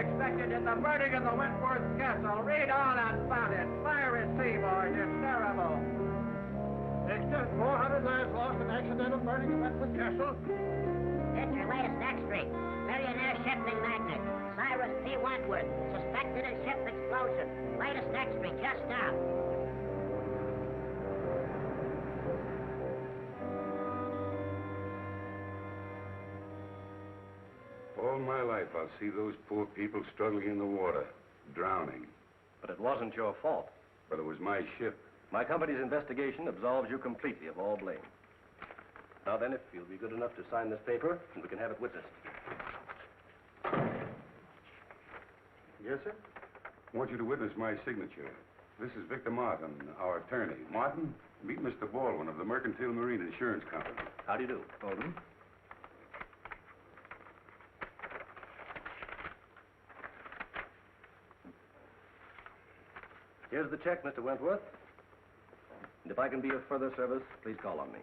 expected in the burning of the Wentworth Castle. Read on about it. Fire at sea, boys. It's terrible. Victor, 400 lives lost in accidental burning of Wentworth Castle. It's your latest extra. Millionaire shipping magnate, Cyrus P. Wentworth, suspected in ship explosion. Latest extra, just now. All my life, I'll see those poor people struggling in the water, drowning. But it wasn't your fault. But it was my ship. My company's investigation absolves you completely of all blame. Now then, if you'll be good enough to sign this paper, and we can have it witnessed. Yes, sir? I want you to witness my signature. This is Victor Martin, our attorney. Martin, meet Mr. Baldwin of the Mercantile Marine Insurance Company. How do you do? Baldwin? Here's the check, Mr. Wentworth. And if I can be of further service, please call on me.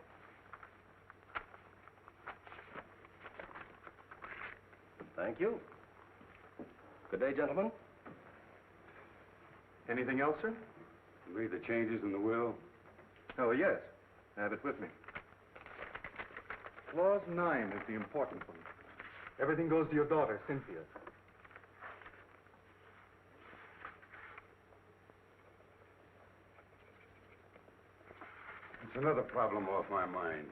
Thank you. Good day, gentlemen. Anything else, sir? Read the changes in the will. Oh, yes. I have it with me. Clause 9 is the important one. Everything goes to your daughter, Cynthia. It's another problem off my mind.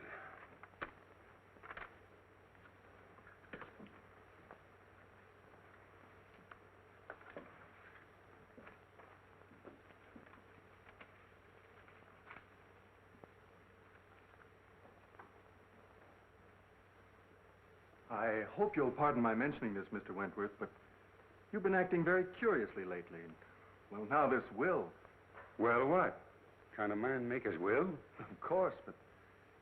I hope you'll pardon my mentioning this, Mr. Wentworth, but you've been acting very curiously lately. And, well, now this will. Well, what? Kind of man make his will? Of course, but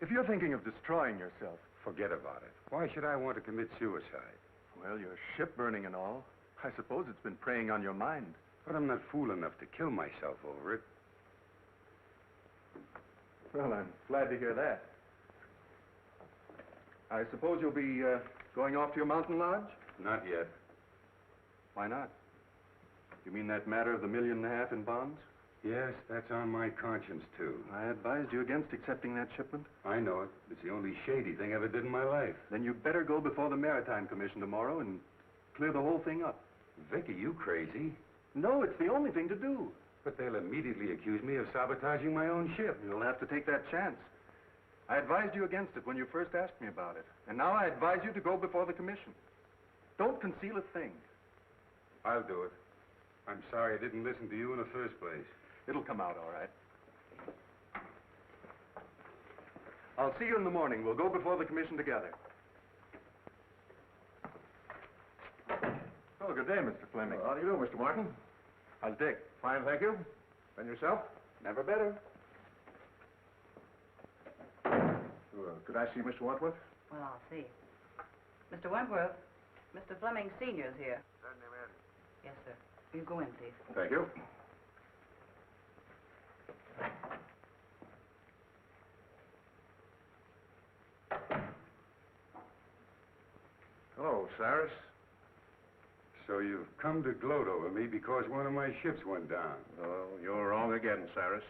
if you're thinking of destroying yourself... Forget about it. Why should I want to commit suicide? Well, your ship burning and all. I suppose it's been preying on your mind. But I'm not fool enough to kill myself over it. Well, I'm glad to hear that. I suppose you'll be going off to your mountain lodge? Not yet. Why not? You mean that matter of the $1.5 million in bonds? Yes, that's on my conscience, too. I advised you against accepting that shipment. I know it. It's the only shady thing I ever did in my life. Then you'd better go before the Maritime Commission tomorrow and clear the whole thing up. Vic, are you crazy? No, it's the only thing to do. But they'll immediately accuse me of sabotaging my own ship. You'll have to take that chance. I advised you against it when you first asked me about it. And now I advise you to go before the commission. Don't conceal a thing. I'll do it. I'm sorry I didn't listen to you in the first place. It'll come out all right. I'll see you in the morning. We'll go before the commission together. Oh, good day, Mr. Fleming. How do you do, Mr. Martin? How's Dick? Fine, thank you. And yourself? Never better. Could I see Mr. Wentworth? Well, I'll see. Mr. Wentworth, Mr. Fleming Sr.'s here. Send him in. Yes, sir. You go in, please. Thank you. Hello, Cyrus. So you've come to gloat over me because one of my ships went down. Oh, you're wrong again, Cyrus.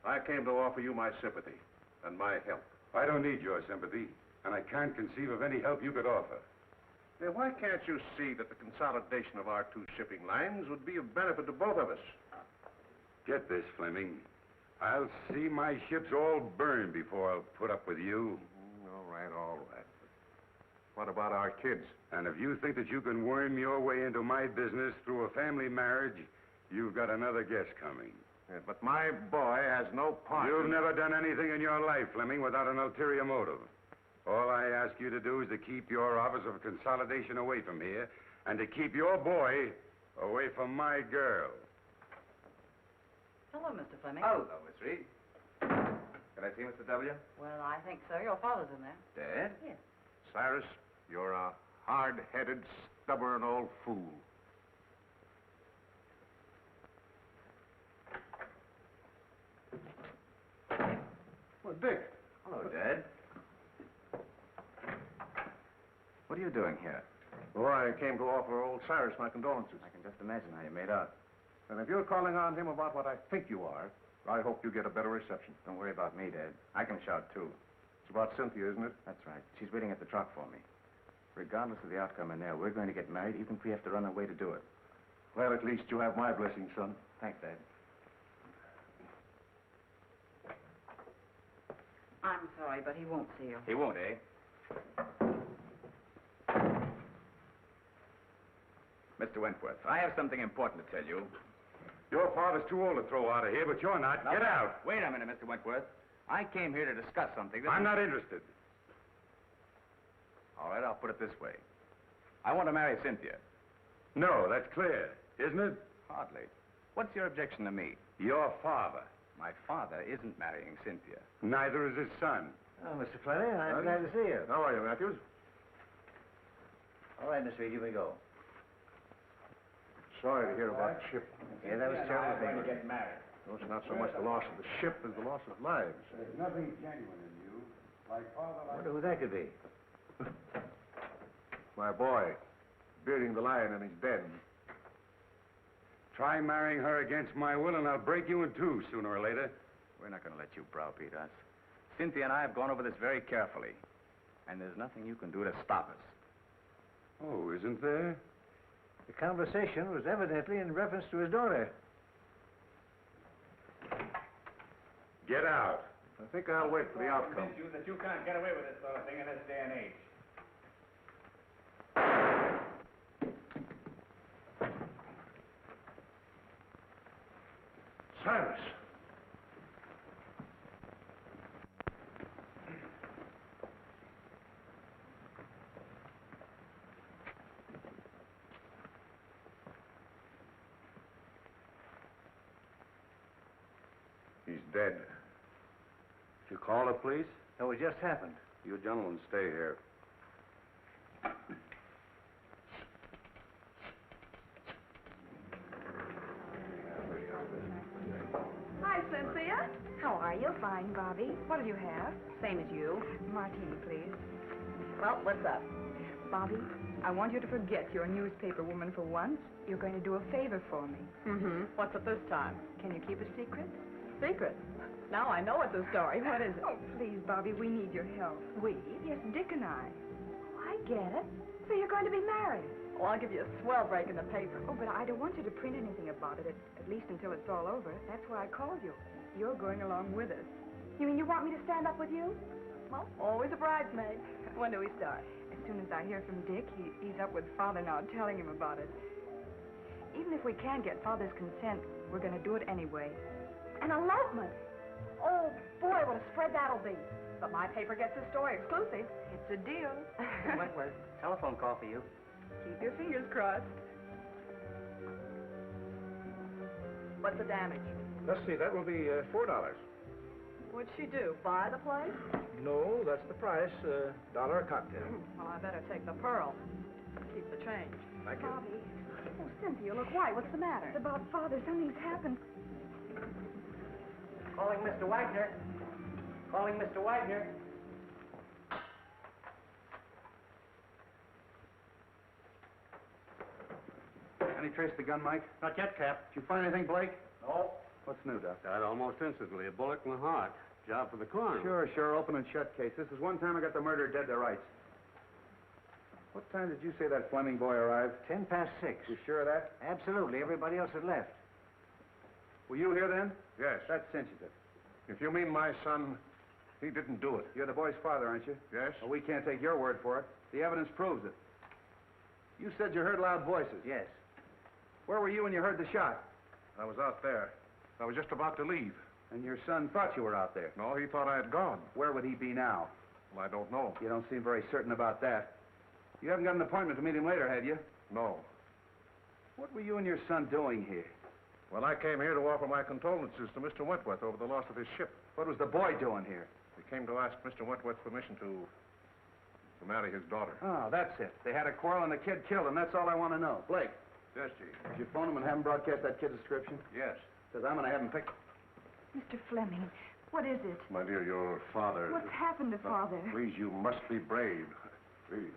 I came to offer you my sympathy and my help. I don't need your sympathy, and I can't conceive of any help you could offer. Now, why can't you see that the consolidation of our two shipping lines would be of benefit to both of us? Get this, Fleming. I'll see my ships all burned before I'll put up with you. All right, all right. What about our kids? And if you think that you can worm your way into my business through a family marriage, you've got another guess coming. Yeah, but my boy has no part. You've never done anything in your life, Fleming, without an ulterior motive. All I ask you to do is to keep your office of consolidation away from here, and to keep your boy away from my girl. Hello, Mr. Fleming. Hello, Miss Reed. Can I see Mr. W? Well, I think so. Your father's in there. Dad? Yes. Cyrus, you're a hard-headed, stubborn old fool. Well, Dick. Hello, Dad. What are you doing here? Oh, I came to offer old Cyrus my condolences. I can just imagine how you made out. And if you're calling on him about what I think you are, I hope you get a better reception. Don't worry about me, Dad. I can shout, too. It's about Cynthia, isn't it? That's right. She's waiting at the truck for me. Regardless of the outcome in there, we're going to get married, even if we have to run away to do it. Well, at least you have my blessing, son. Thanks, Dad. I'm sorry, but he won't see you. He won't, eh? Mr. Wentworth, I have something important to tell you. Your father's too old to throw out of here, but you're not. Get out. Wait a minute, Mr. Wentworth. I came here to discuss something that... I'm not interested. All right, I'll put it this way. I want to marry Cynthia. No, that's clear, isn't it? Hardly. What's your objection to me? Your father. My father isn't marrying Cynthia. Neither is his son. Oh, Mr. Fleming, I'm glad to see you. How are you, Matthews? All right, Miss Reed, here we go. Sorry to hear about the ship. Yeah, that was terrible thing. get married. No, it's not so much the loss of the ship as the loss of lives. There's nothing genuine in you. Like father, I wonder who that could be. My boy, bearding the lion in his den. Try marrying her against my will, and I'll break you in two sooner or later. We're not going to let you browbeat us. Cynthia and I have gone over this very carefully. And there's nothing you can do to stop us. Oh, isn't there? The conversation was evidently in reference to his daughter. Get out. I think I'll wait for the outcome. You that you can't get away with this sort of thing in this day and age. Cyrus! He's dead. Did you call the police? No, it just happened. You gentlemen stay here. Hi, Cynthia. How are you? Fine, Bobby. What'll you have? Same as you. Martini, please. Well, what's up? Bobby, I want you to forget you're a newspaper woman for once. You're going to do a favor for me. Mm-hmm. What's it this time? Can you keep a secret? Secret. Now I know it's a story. What is it? Oh, please, Bobby, we need your help. We? Yes, Dick and I. Oh, I get it. So you're going to be married. Well, I'll give you a swell break in the paper. Oh, but I don't want you to print anything about it, at least until it's all over. That's why I called you. You're going along with us. You mean you want me to stand up with you? Well, always a bridesmaid. When do we start? As soon as I hear from Dick, he's up with Father now, telling him about it. Even if we can't get Father's consent, we're going to do it anyway. An elopement. Oh, boy, what a spread that'll be. But my paper gets the story exclusive. It's a deal. Wentworth, telephone call for you. Keep your fingers crossed. What's the damage? Let's see, that will be $4. What'd she do? Buy the place? No, that's the price. $1 a cocktail. Well, I better take the pearl. Keep the change. Thank you. Bobby, Oh, Cynthia, look white. What's the matter? it's about Father. Something's happened. Calling Mr. Wagner. Calling Mr. Wagner. Any trace of the gun, Mike? Not yet, Cap. Did you find anything, Blake? No. What's new, Doc? Died almost instantly. A bullet in the heart. Job for the coroner. Sure. Open and shut case. This is one time I got the murderer dead to rights. What time did you say that Fleming boy arrived? 6:10. You sure of that? Absolutely. Everybody else had left. Were you here then? Yes. That cinches it. If you mean my son, he didn't do it. You're the boy's father, aren't you? Yes? Well, we can't take your word for it. The evidence proves it. You said you heard loud voices. Yes. Where were you when you heard the shot? I was out there. I was just about to leave. And your son thought you were out there. No, he thought I had gone. Where would he be now? Well, I don't know. You don't seem very certain about that. You haven't got an appointment to meet him later, have you? No. What were you and your son doing here? Well, I came here to offer my condolences to Mr. Wentworth over the loss of his ship. What was the boy doing here? He came to ask Mr. Wentworth's permission to marry his daughter. Oh, that's it. They had a quarrel and the kid killed him. That's all I want to know. Blake, Yes, Chief. did you phone him and have him broadcast that kid's description? Yes. Because I'm going to have him picked. Mr. Fleming, what is it? My dear, your father... What's happened to Father? Please, you must be brave. Please.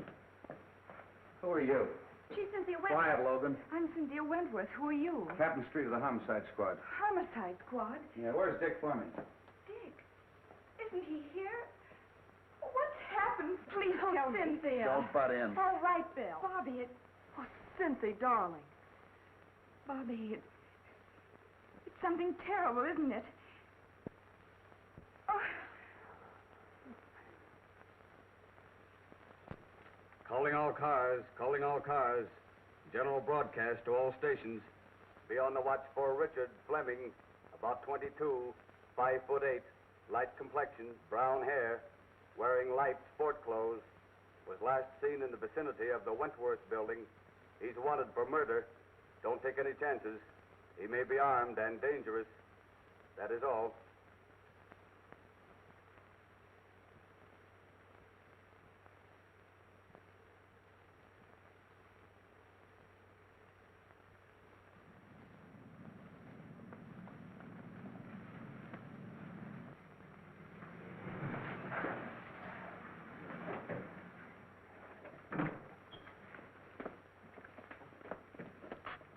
Who are you? She's Cynthia Wentworth. Quiet, Logan. I'm Cynthia Wentworth. Who are you? Captain Street of the Homicide Squad. Homicide Squad? Yeah, where's Dick Fleming? Dick? Isn't he here? What's happened? Please tell me. Cynthia. Don't butt in. All right, Bill. Bobby, Oh, Cynthia, darling. Bobby, it's something terrible, isn't it? Oh. Calling all cars, calling all cars. General broadcast to all stations. Be on the watch for Richard Fleming, about 22, 5'8", light complexion, brown hair, wearing light sport clothes. Was last seen in the vicinity of the Wentworth building. He's wanted for murder. Don't take any chances. He may be armed and dangerous. That is all.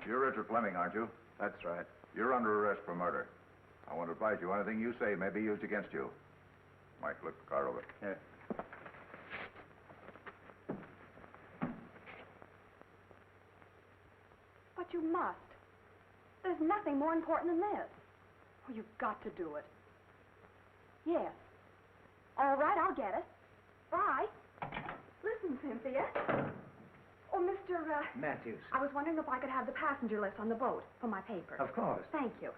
You're Richard Fleming, aren't you? That's right. You're under arrest for murder. I want to advise you anything you say may be used against you. Mike, look the car over. Yeah. But you must. There's nothing more important than this. Oh, you've got to do it. Yes. All right, I'll get it. Bye. Listen, Cynthia. Oh, Mr. Matthews. I was wondering if I could have the passenger list on the boat for my paper. Of course. Thank you.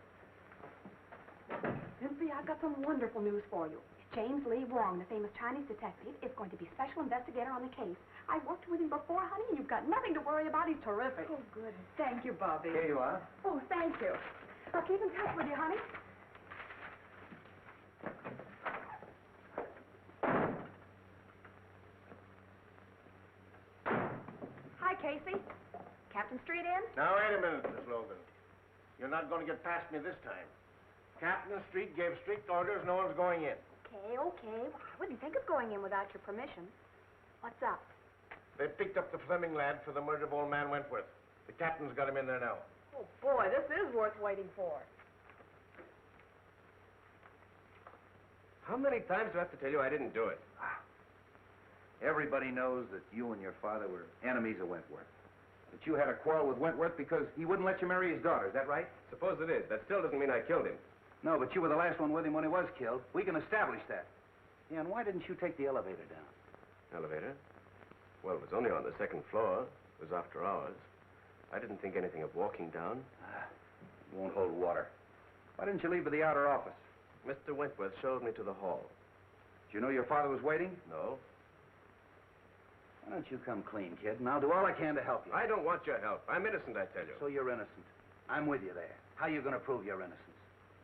Cynthia, I've got some wonderful news for you. James Lee Wong, the famous Chinese detective, is going to be special investigator on the case. I worked with him before, honey, and you've got nothing to worry about. He's terrific. Oh, good. Thank you, Bobby. Here you are. Oh, thank you. I'll keep in touch with you, honey. Hi, Casey. Captain Street in? Now, wait a minute, Miss Logan. You're not going to get past me this time. Captain Street gave strict orders, no one's going in. Okay. Well, I wouldn't think of going in without your permission. What's up? They picked up the Fleming lad for the murder of old man Wentworth. The captain's got him in there now. Oh, boy, this is worth waiting for. How many times do I have to tell you I didn't do it? Everybody knows that you and your father were enemies of Wentworth. That you had a quarrel with Wentworth because he wouldn't let you marry his daughter. Is that right? Suppose it is. That still doesn't mean I killed him. No, but you were the last one with him when he was killed. We can establish that. Yeah, and why didn't you take the elevator down? Elevator? Well, it was only on the second floor. It was after hours. I didn't think anything of walking down. It won't hold water. Why didn't you leave for the outer office? Mr. Wentworth showed me to the hall. Did you know your father was waiting? No. Why don't you come clean, kid, and I'll do all I can to help you. I don't want your help. I'm innocent, I tell you. So you're innocent. I'm with you there. How are you going to prove your innocence?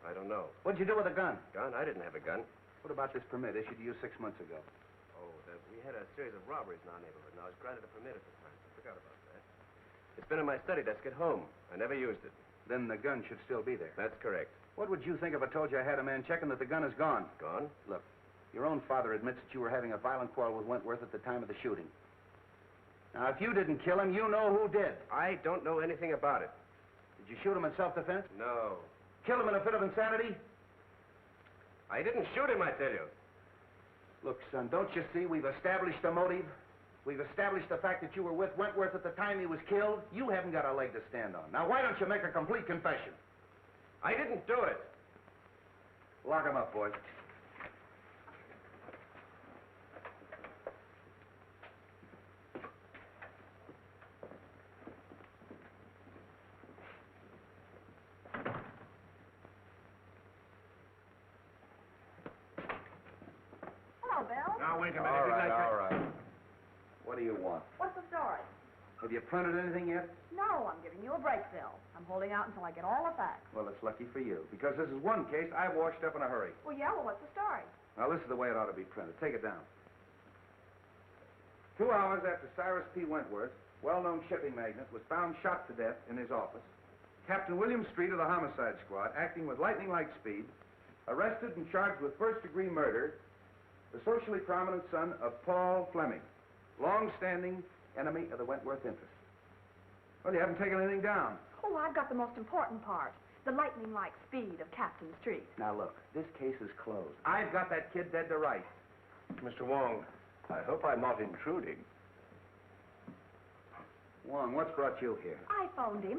I don't know. What'd you do with the gun? Gun? I didn't have a gun. What about this permit issued to you 6 months ago? Oh, we had a series of robberies in our neighborhood, and I was granted a permit at the time. I forgot about that. It's been in my study desk at home. I never used it. Then the gun should still be there. That's correct. What would you think if I told you I had a man checking that the gun is gone? Gone? Look, your own father admits that you were having a violent quarrel with Wentworth at the time of the shooting. Now, if you didn't kill him, you know who did. I don't know anything about it. Did you shoot him in self-defense? No. Kill him in a fit of insanity? I didn't shoot him, I tell you. Look, son, don't you see we've established a motive? We've established the fact that you were with Wentworth at the time he was killed. You haven't got a leg to stand on. Now, why don't you make a complete confession? I didn't do it. Lock him up, boys. Hello, Bill. Now, wait a minute. All right. What do you want? What's the story? Have you printed anything yet? No, I'm giving you a break, Bill. I'm holding out until I get all the facts. Well, it's lucky for you, because this is one case I've washed up in a hurry. Well, what's the story? Now, this is the way it ought to be printed. Take it down. 2 hours after Cyrus P. Wentworth, well-known shipping magnate, was found shot to death in his office, Captain William Street of the Homicide Squad, acting with lightning-like speed, arrested and charged with first-degree murder the socially prominent son of Paul Fleming, long-standing enemy of the Wentworth interest. Well, you haven't taken anything down. Oh, I've got the most important part. The lightning-like speed of Captain Street. Now, look, this case is closed. I've got that kid dead to rights. Mr. Wong, I hope I'm not intruding. Wong, what's brought you here? I phoned him.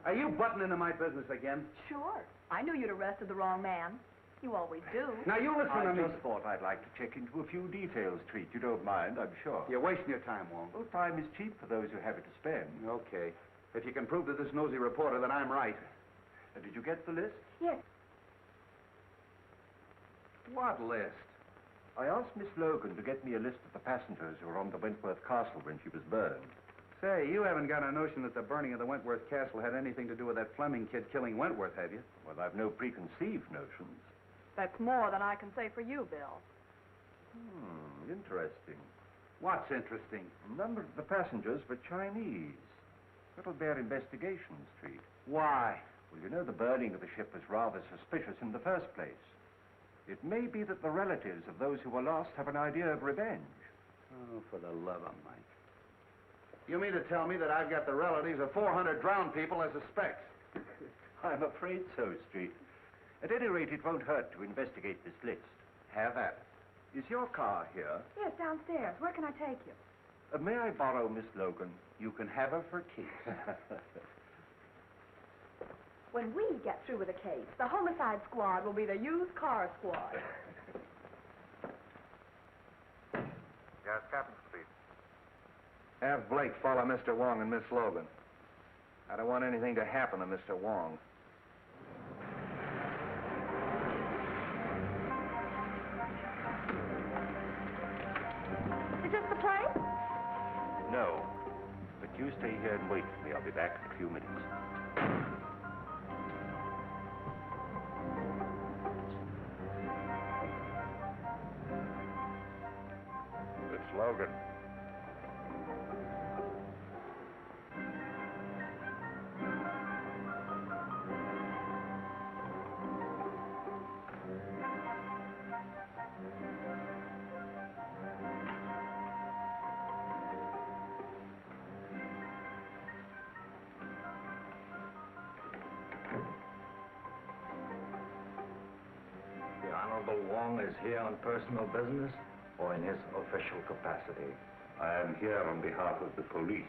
Are you butting into my business again? Sure. I knew you'd arrested the wrong man. You always do. Now, you listen to I me. just thought I'd like to check into a few details, Treat. You don't mind, I'm sure. You're wasting your time, Wong. Well, time is cheap for those who have it to spend. Okay. If you can prove to this nosy reporter that I'm right. Did you get the list? Yes. What list? I asked Miss Logan to get me a list of the passengers who were on the Wentworth Castle when she was burned. Say, you haven't got a notion that the burning of the Wentworth Castle had anything to do with that Fleming kid killing Wentworth, have you? Well, I've no preconceived notions. That's more than I can say for you, Bill. Interesting. What's interesting? A number of the passengers were Chinese. That'll bear investigation, Street. Why? Well, you know the burning of the ship was rather suspicious in the first place. It may be that the relatives of those who were lost have an idea of revenge. Oh, for the love of Mike. You mean to tell me that I've got the relatives of 400 drowned people as suspects? I'm afraid so, Street. At any rate, it won't hurt to investigate this list. Have at it. Is your car here? Yes, downstairs. Where can I take you? May I borrow Miss Logan? You can have her for keeps. When we get through with the case, the homicide squad will be the used car squad. Yes, Captain Street. Have Blake follow Mr. Wong and Miss Logan. I don't want anything to happen to Mr. Wong. Is this the place? No. But you stay here and wait for me. I'll be back in a few minutes. Miss Logan. The Honorable Wong is here on personal business or in his official capacity? I am here on behalf of the police.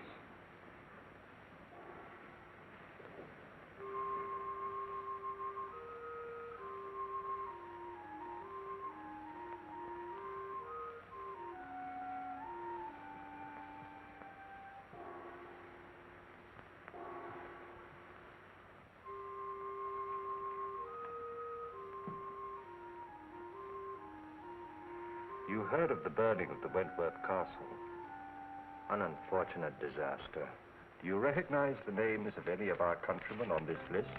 You heard of the burning of the Wentworth Castle. An unfortunate disaster. Do you recognize the names of any of our countrymen on this list?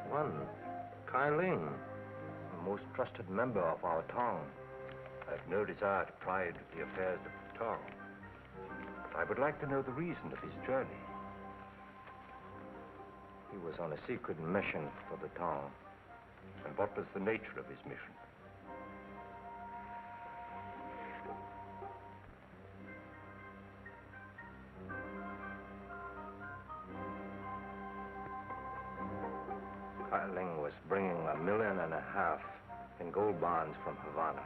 One, Kai Ling, a most trusted member of our town. I've no desire to pry into the affairs of the town. But I would like to know the reason of his journey. He was on a secret mission for the town. And what was the nature of his mission? Kai Ling was bringing $1.5 million in gold bonds from Havana.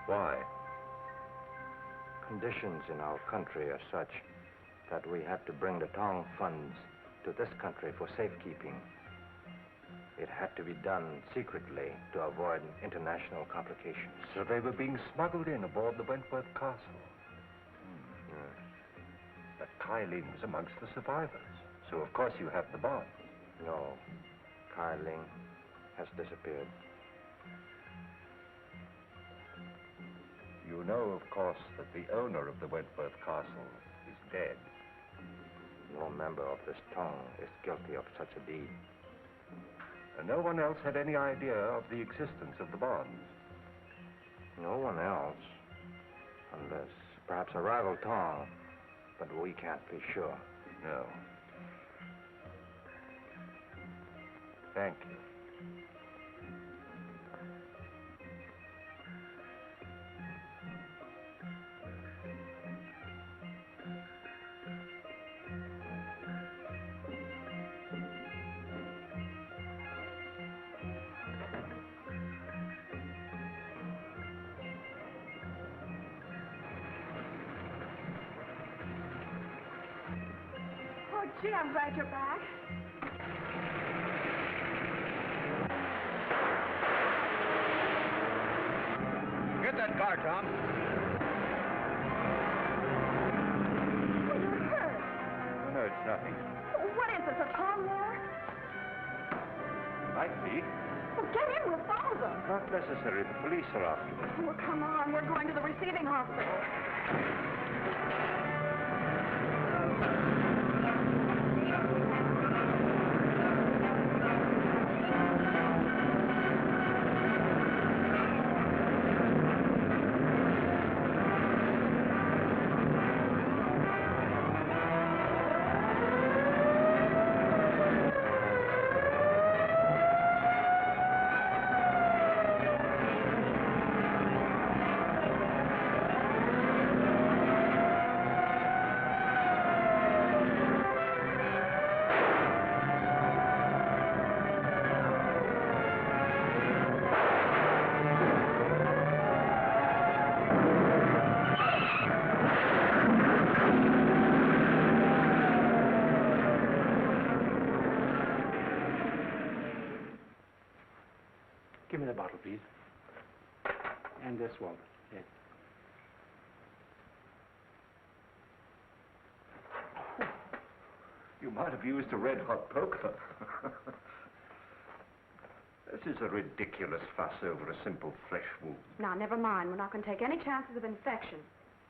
Why? Conditions in our country are such that we have to bring the town funds to this country for safekeeping. It had to be done secretly to avoid international complications. So they were being smuggled in aboard the Wentworth Castle. Yes. But Kai Ling was amongst the survivors. So of course you have the bonds. No. Kai Ling has disappeared. You know, of course, that the owner of the Wentworth Castle is dead. No member of this town is guilty of such a deed. And no one else had any idea of the existence of the bonds. No one else. Unless perhaps a rival town. But we can't be sure. No. Thank you. Oh, gee, I'm glad you're back. Get that car, Tom. Well, you're hurt. No, it's nothing. What is this, a Tom there? Might be. Well, get in, we'll follow them. Not necessary. The police are after us. Well, come on, we're going to the receiving hospital. Give me the bottle, please. And this, Walter. Yes. You might have used a red-hot poker. This is a ridiculous fuss over a simple flesh wound. Now, never mind. We're not going to take any chances of infection.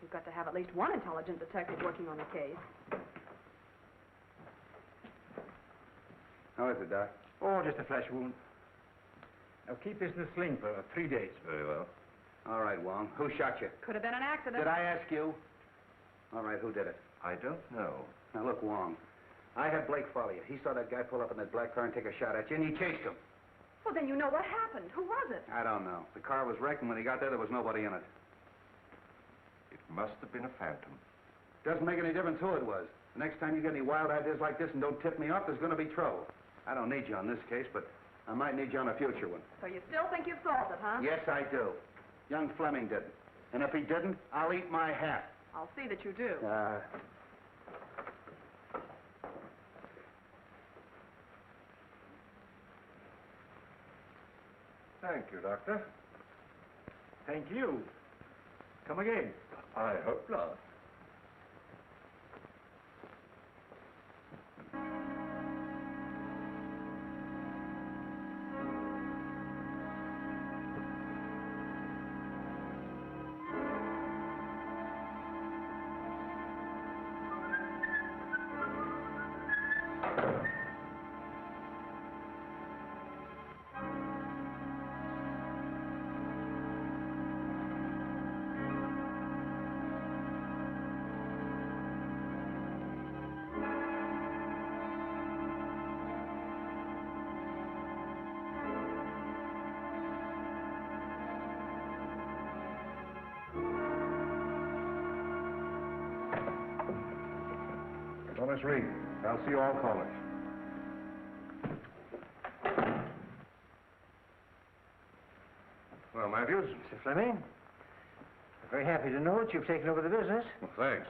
We've got to have at least one intelligent detective working on the case. How is it, Doc? Oh, just a flesh wound. Now, keep this in a sling for 3 days. Very well. All right, Wong. Who shot you? Could have been an accident. Did I ask you? All right, who did it? I don't know. Now, look, Wong. I had Blake follow you. He saw that guy pull up in that black car and take a shot at you, and he chased him. Well, then you know what happened. Who was it? I don't know. The car was wrecked, and when he got there was nobody in it. It must have been a phantom. Doesn't make any difference who it was. The next time you get any wild ideas like this and don't tip me off, there's going to be trouble. I don't need you on this case, but I might need you on a future one. So you still think you've solved it, huh? Yes, I do. Young Fleming didn't. And if he didn't, I'll eat my hat. I'll see that you do. Thank you, Doctor. Thank you. Come again. I hope not. Well, Miss Reed, I'll see you all callers. Well, Matthews? Mr. Fleming, I'm very happy to know that you've taken over the business. Well, thanks.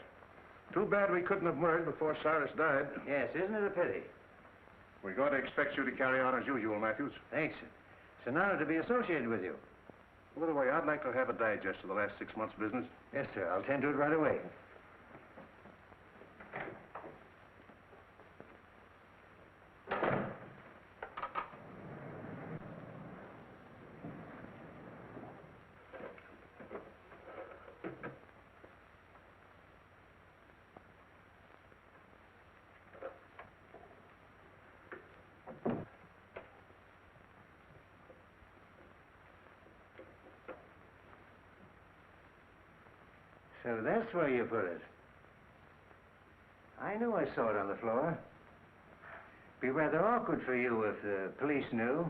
Too bad we couldn't have merged before Cyrus died. Yes, isn't it a pity? We're going to expect you to carry on as usual, Matthews. Thanks. It's an honor to be associated with you. By the way, I'd like to have a digest of the last 6 months' business. Yes, sir. I'll tend to it right away. So that's where you put it. I knew I saw it on the floor. Be rather awkward for you if the police knew.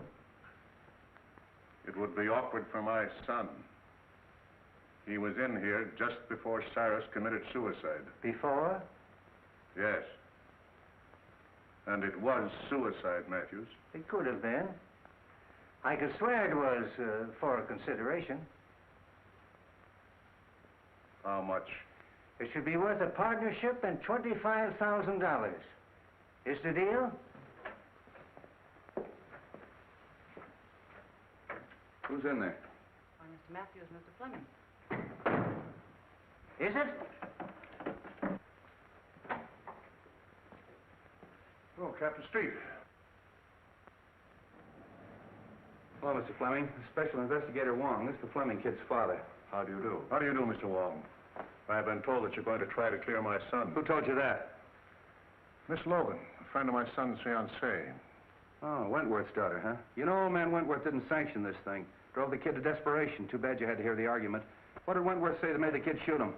It would be awkward for my son. He was in here just before Cyrus committed suicide. Before? Yes. And it was suicide, Matthews. It could have been. I could swear it was for a consideration. How much? It should be worth a partnership and $25,000. Is the deal? Who's in there? Why, Mr. Matthews, Mr. Fleming. Is it? Oh, Captain Street. Hello, Mr. Fleming. Special Investigator Wong. This is the Fleming kid's father. How do you do? How do you do, Mr. Wong? I've been told that you're going to try to clear my son. Who told you that? Miss Logan, a friend of my son's fiancée. Oh, Wentworth's daughter, huh? You know, old man Wentworth didn't sanction this thing. Drove the kid to desperation. Too bad you had to hear the argument. What did Wentworth say that made the kid shoot him?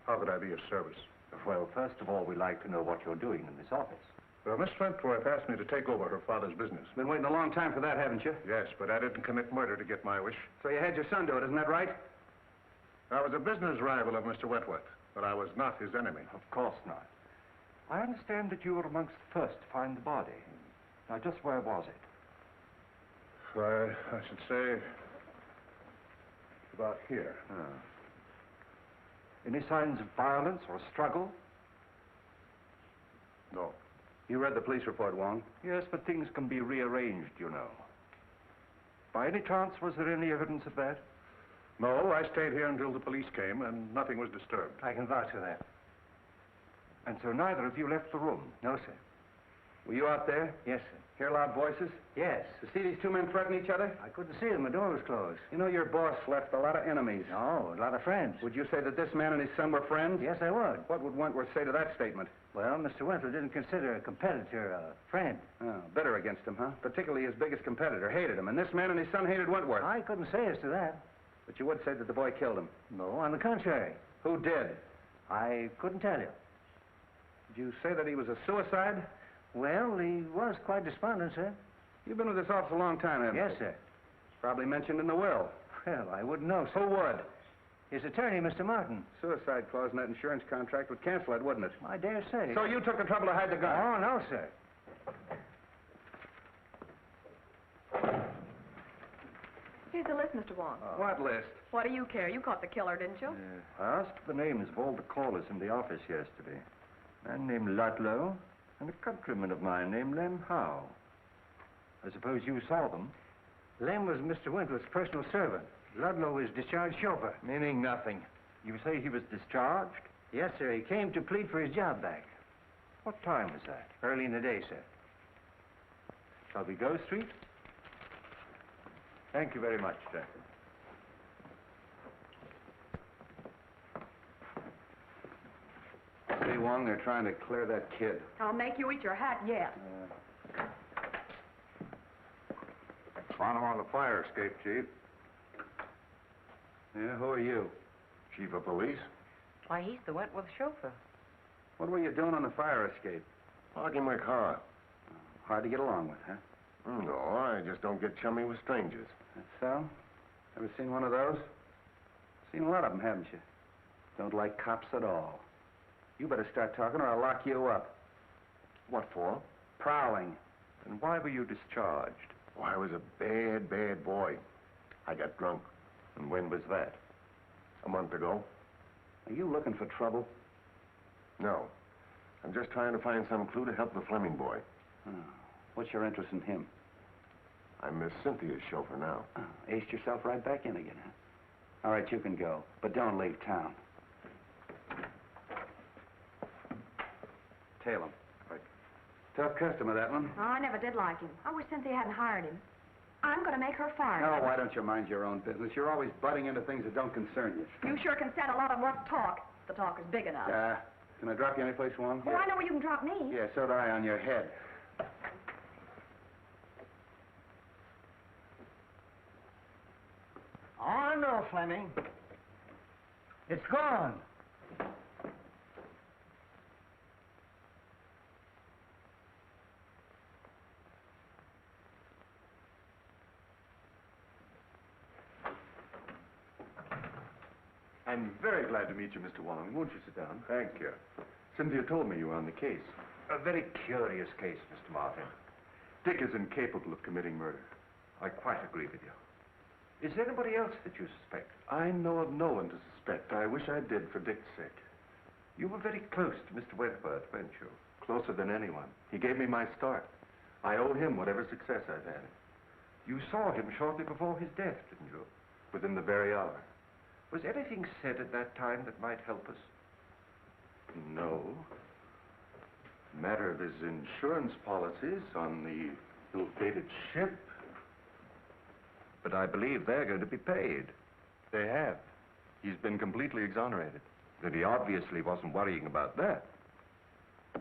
How could I be of service? Well, first of all, we'd like to know what you're doing in this office. Well, Miss Wentworth asked me to take over her father's business. Been waiting a long time for that, haven't you? Yes, but I didn't commit murder to get my wish. So you had your son do it, isn't that right? I was a business rival of Mr. Wentworth, but I was not his enemy. Of course not. I understand that you were amongst the first to find the body. Now, just where was it? I should say about here. Any signs of violence or struggle? No. You read the police report, Wong? Yes, but things can be rearranged, you know. By any chance, was there any evidence of that? No, I stayed here until the police came, and nothing was disturbed. I can vouch for that. And so neither of you left the room? No, sir. Were you out there? Yes, sir. Hear loud voices? Yes. To see these two men threaten each other? I couldn't see them. The door was closed. You know, your boss left a lot of enemies. No, a lot of friends. Would you say that this man and his son were friends? Yes, I would. What would Wentworth say to that statement? Well, Mr. Wentworth didn't consider a competitor a friend. Oh, bitter against him, huh? Particularly his biggest competitor. Hated him. And this man and his son hated Wentworth. I couldn't say as to that. But you would say that the boy killed him. No, on the contrary. Who did? I couldn't tell you. Did you say that he was a suicide? Well, he was quite despondent, sir. You've been with this office a long time, haven't you? Yes, sir. Probably mentioned in the will. Well, I wouldn't know, sir. Who would? His attorney, Mr. Martin. Suicide clause in that insurance contract would cancel it, wouldn't it? I dare say. So you took the trouble to hide the gun? Oh, no, sir. Here's the list, Mr. Wong. What list? What do you care? You caught the killer, didn't you? I asked the names of all the callers in the office yesterday. A man named Ludlow and a countryman of mine named Lem Howe. I suppose you saw them. Lem was Mr. Wentworth's personal servant. Ludlow was discharged chauffeur. Meaning nothing. You say he was discharged? Yes, sir. He came to plead for his job back. What time was that? Early in the day, sir. Shall we go, Street? Thank you very much, sir. See, Wong, they're trying to clear that kid. I'll make you eat your hat yet. Found him on the fire escape, Chief. Yeah, who are you? Chief of police? Why, he's the Wentworth chauffeur. What were you doing on the fire escape? Parking my car. Hard to get along with, huh? No, I just don't get chummy with strangers. That's so? Ever seen one of those? Seen a lot of them, haven't you? Don't like cops at all. You better start talking or I'll lock you up. What for? Prowling. And why were you discharged? Oh, I was a bad, bad boy. I got drunk. And when was that? A month ago. Are you looking for trouble? No. I'm just trying to find some clue to help the Fleming boy. Oh. What's your interest in him? I'm Miss Cynthia's chauffeur now. Oh, aced yourself right back in again, huh? All right, you can go, but don't leave town. Tail him. Right. Tough customer, that one. Oh, I never did like him. I wish Cynthia hadn't hired him. I'm going to make her fire him. Oh, why don't you mind your own business? You're always butting into things that don't concern you. You sure can stand a lot of rough talk. The talk is big enough. Can I drop you anyplace, Wong? Oh, I know where you can drop me. Yeah, so do I, on your head. Oh, no, Fleming. It's gone. I'm very glad to meet you, Mr. Wong. Won't you sit down? Thank you. Cynthia told me you were on the case. A very curious case, Mr. Martin. Dick is incapable of committing murder. I quite agree with you. Is there anybody else that you suspect? I know of no one to suspect. I wish I did for Dick's sake. You were very close to Mr. Wentworth, weren't you? Closer than anyone. He gave me my start. I owe him whatever success I've had. You saw him shortly before his death, didn't you? Within the very hour. Was anything said at that time that might help us? No. Matter of his insurance policies on the ill-fated ship. But I believe they're going to be paid. They have. He's been completely exonerated. Then he obviously wasn't worrying about that.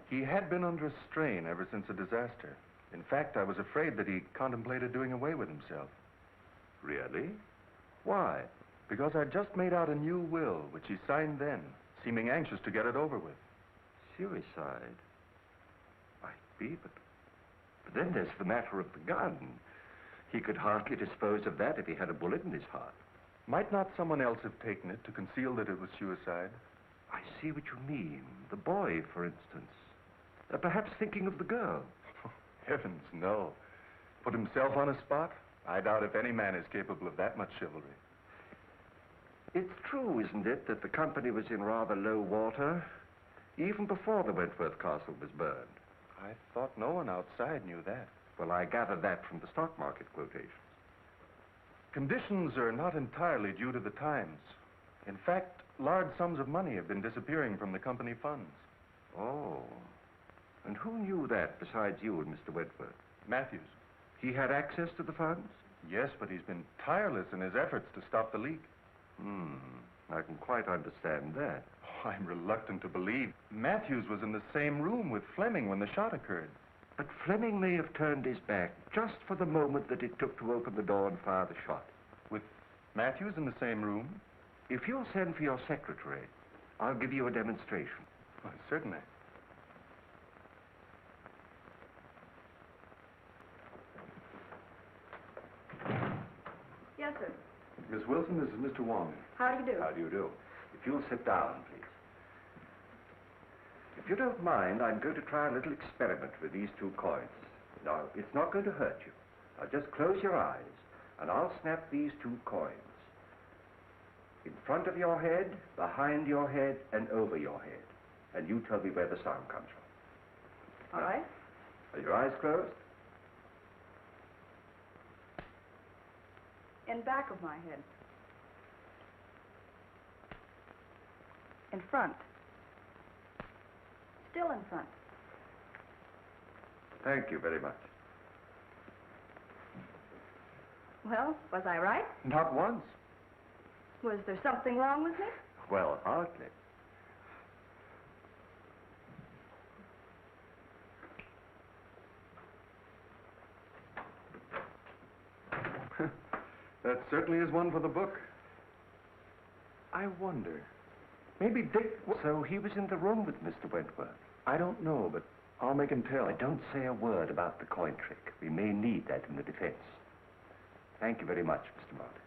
He had been under a strain ever since the disaster. In fact, I was afraid that he contemplated doing away with himself. Really? Why? Because I'd just made out a new will, which he signed then, seeming anxious to get it over with. Suicide? Might be, but then there's the matter of the gun. He could hardly dispose of that if he had a bullet in his heart. Might not someone else have taken it to conceal that it was suicide? I see what you mean. The boy, for instance. Perhaps thinking of the girl. Heavens, no. Put himself on a spot? I doubt if any man is capable of that much chivalry. It's true, isn't it, that the company was in rather low water, even before the Wentworth Castle was burned? I thought no one outside knew that. Well, I gathered that from the stock market quotations. Conditions are not entirely due to the times. In fact, large sums of money have been disappearing from the company funds. Oh. And who knew that besides you and Mr. Wentworth? Matthews. He had access to the funds? Yes, but he's been tireless in his efforts to stop the leak. I can quite understand that. Oh, I'm reluctant to believe. Matthews was in the same room with Fleming when the shot occurred. But Fleming may have turned his back just for the moment that it took to open the door and fire the shot. With Matthews in the same room? If you'll send for your secretary, I'll give you a demonstration. Well, certainly. Yes, sir. Miss Wilson, this is Mr. Wong. How do you do? How do you do? If you'll sit down, please. If you don't mind, I'm going to try a little experiment with these two coins. Now, it's not going to hurt you. Now, just close your eyes, and I'll snap these two coins. In front of your head, behind your head, and over your head. And you tell me where the sound comes from. All right. Are your eyes closed? In back of my head. In front. Still in front. Thank you very much. Well, was I right? Not once. Was there something wrong with me? Well, hardly. That certainly is one for the book. I wonder. Maybe Dick... So he was in the room with Mr. Wentworth? I don't know, but I'll make him tell. But don't say a word about the coin trick. We may need that in the defense. Thank you very much, Mr. Martin.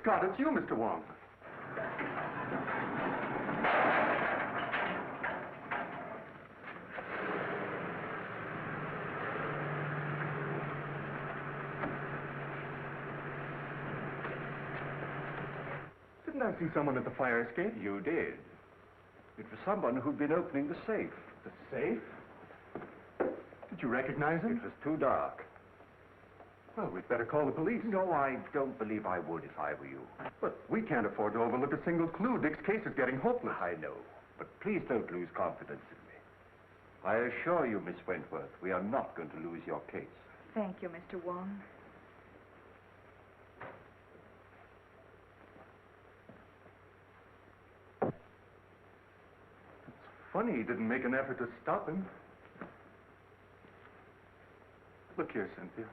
Scott, it's you, Mr. Wong. Didn't I see someone at the fire escape? You did. It was someone who'd been opening the safe. The safe? Did you recognize him? It was too dark. Well, we'd better call the police. No, I don't believe I would if I were you. But we can't afford to overlook a single clue. Dick's case is getting hopeless. I know, but please don't lose confidence in me. I assure you, Miss Wentworth, we are not going to lose your case. Thank you, Mr. Wong. Funny he didn't make an effort to stop him. Look here, Cynthia.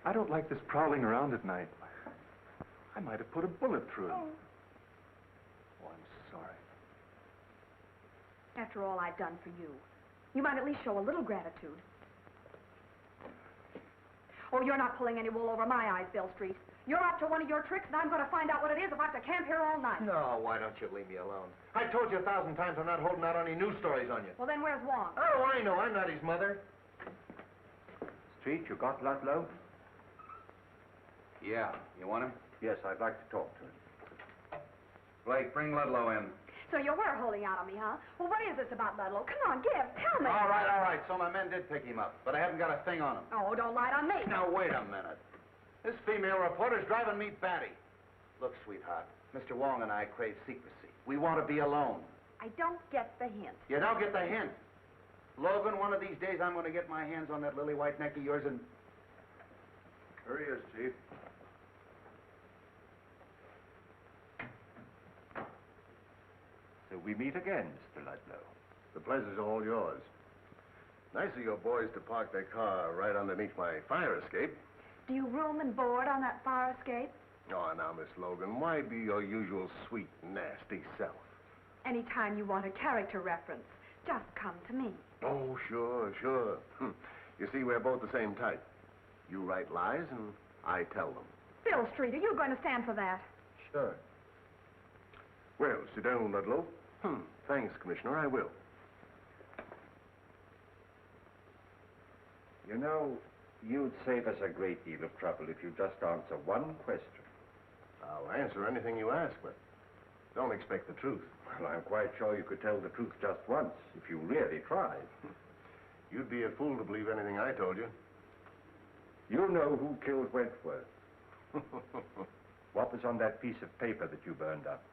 I don't like this prowling around at night. I might have put a bullet through him. Oh, I'm sorry. After all I've done for you, you might at least show a little gratitude. Oh, you're not pulling any wool over my eyes, Bill Street. You're up to one of your tricks, and I'm going to find out what it is if I have to camp here all night. No, why don't you leave me alone? I told you 1,000 times I'm not holding out any news stories on you. Well, then where's Wong? Oh, I know. I'm not his mother. Street, you got Ludlow? Yeah. You want him? Yes, I'd like to talk to him. Blake, bring Ludlow in. So you were holding out on me, huh? Well, what is this about Ludlow? Come on, tell me. All right. So my men did pick him up, but I haven't got a thing on him. Oh, don't lie on me. Now, wait a minute. This female reporter's driving me batty. Look, sweetheart, Mr. Wong and I crave secrecy. We want to be alone. I don't get the hint. You don't get the hint. Logan, one of these days I'm going to get my hands on that lily white neck of yours and... Here he is, Chief. So we meet again, Mr. Ludlow. The pleasure's all yours. Nice of your boys to park their car right underneath my fire escape. Do you room and board on that fire escape? Oh, now, Miss Logan, why be your usual sweet, nasty self? Anytime you want a character reference, just come to me. Oh, sure. You see, we're both the same type. You write lies, and I tell them. Bill Street, are you going to stand for that? Sure. Well, sit down, Ludlow. Thanks, Commissioner, I will. You know, you'd save us a great deal of trouble if you just answer one question. I'll answer anything you ask, but don't expect the truth. Well, I'm quite sure you could tell the truth just once, if you really tried. You'd be a fool to believe anything I told you. You know who killed Wentworth. What was on that piece of paper that you burned up?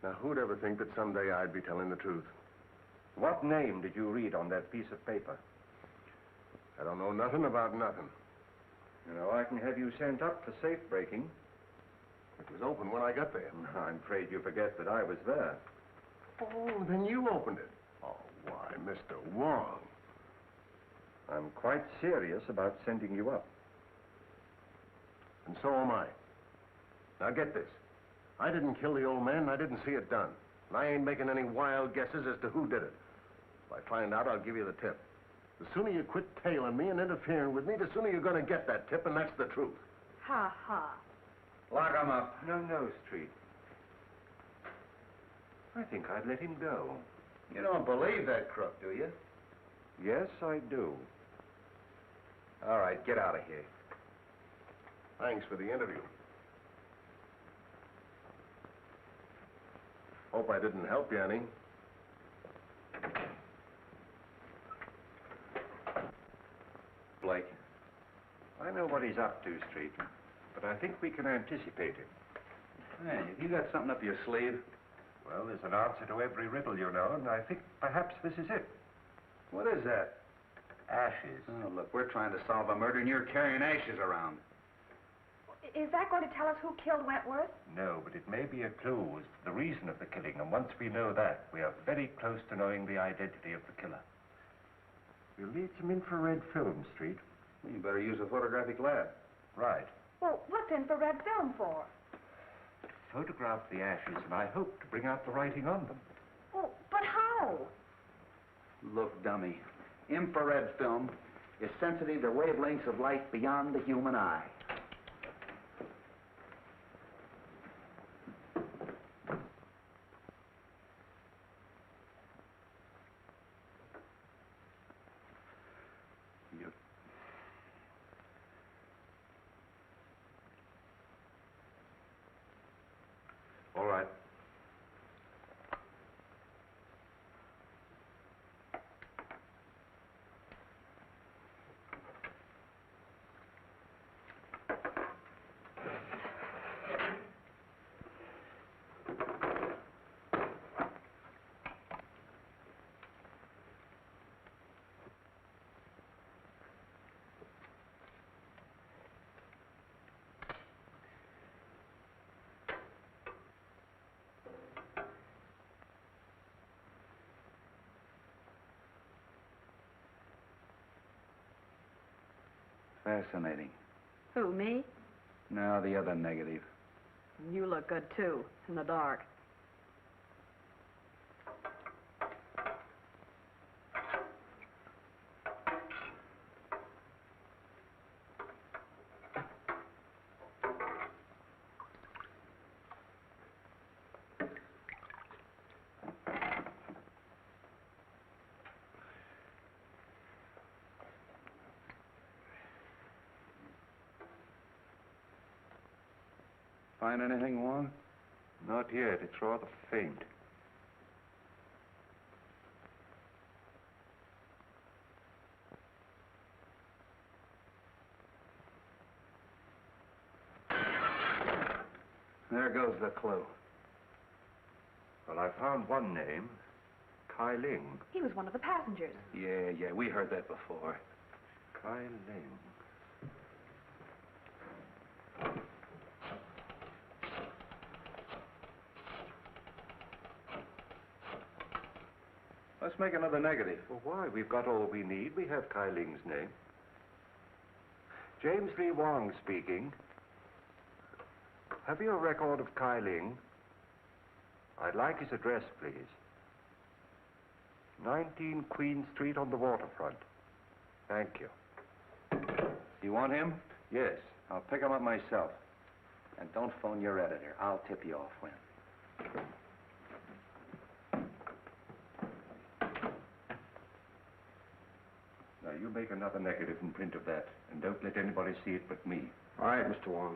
Now, who'd ever think that someday I'd be telling the truth? What name did you read on that piece of paper? I don't know nothing about nothing. You know, I can have you sent up for safe breaking. It was open when I got there. I'm afraid you forget that I was there. Oh, then you opened it. Oh, why, Mr. Wong. I'm quite serious about sending you up. And so am I. Now, get this. I didn't kill the old man, and I didn't see it done. And I ain't making any wild guesses as to who did it. If I find out, I'll give you the tip. The sooner you quit tailing me and interfering with me, the sooner you're going to get that tip, and that's the truth. Ha, ha. Lock him up. No, Street. I think I'd let him go. You don't believe that crook, do you? Yes, I do. All right, get out of here. Thanks for the interview. Hope I didn't help you any. Blake. I know what he's up to, Street, but I think we can anticipate him. Hey, have you got something up your sleeve? Well, there's an answer to every riddle, you know, and I think perhaps this is it. What is that? Ashes. Oh, look, we're trying to solve a murder, and you're carrying ashes around. Is that going to tell us who killed Wentworth? No, but it may be a clue as to the reason of the killing, and once we know that, we are very close to knowing the identity of the killer. We'll need some infrared film, Street. You better use a photographic lab. Right. Well, what's infrared film for? Photograph the ashes, and I hope to bring out the writing on them. Oh, but how? Look, dummy. Infrared film is sensitive to wavelengths of light beyond the human eye. Fascinating. Who, me? No, the other negative. You look good, too, in the dark. Find anything, Wong? Not yet. It's rather faint. There goes the clue. Well, I found one name. Kai Ling. He was one of the passengers. Yeah, we heard that before. Kai Ling. Let's make another negative. Well, why? We've got all we need. We have Kai Ling's name. James Lee Wong speaking. Have you a record of Kai Ling? I'd like his address, please. 19 Queen Street on the waterfront. Thank you. You want him? Yes. I'll pick him up myself. And don't phone your editor. I'll tip you off when. Now, you make another negative and print of that. And don't let anybody see it but me. All right, Mr. Wong.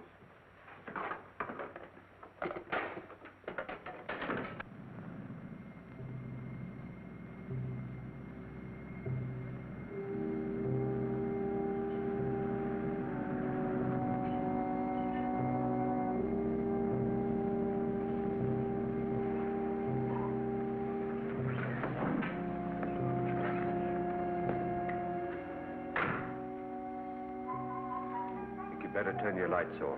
Better turn your lights off.